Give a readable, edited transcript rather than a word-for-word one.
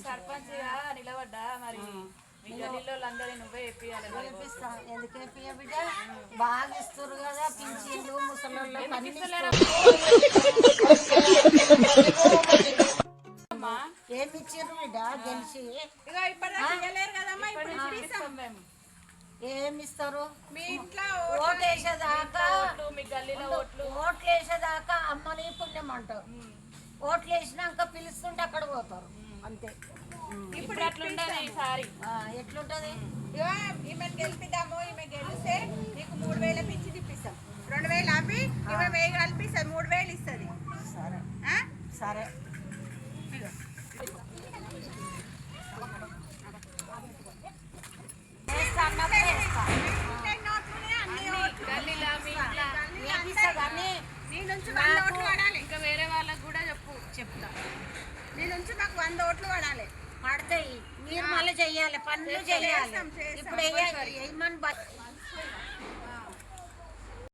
సర్పంచ్గా నిలబడ్డా మరి గల్లీలోళ్ళందరూ నువ్వే చెప్పియాలి. ఎందుకు చెప్పియ బిడ్డ? బాగా ఇస్తారు కదా పింఛన్లు ముసలోళ్ళు. ఏమి ఇచ్చారు బిడ్డ గెలిచి? ఏమి ఇస్తారు? మీ ఇంట్లో ఓట్లు వేసేదాకా మీ గల్లీలో ఓట్లు వేసేదాకా అమ్మని పుణ్యం అంటారు. ఓట్లు వేసినాక పిలుస్తుంటే అక్కడ పోతారు అంతే. ఇప్పుడు అట్లుంటది ఈసారి. ఎట్లుంటది? ఈమె గెలిపిద్దాము, ఈమె గెలిస్తే నీకు 3000 పిచ్చి తిప్పిస్తాం. 2000 అవి ఈమె 1000 కలిపిస్తుంది, 3000 ఇస్తుంది. సరే సరే. ఇంకా వేరే వాళ్ళకి కూడా చెప్తా. నీ నుంచి మాకు 100 ఓట్లు పడాలి. పడతాయి. మీరు మళ్ళీ చెయ్యాలి, పనులు చెయ్యాలి. ఇప్పుడు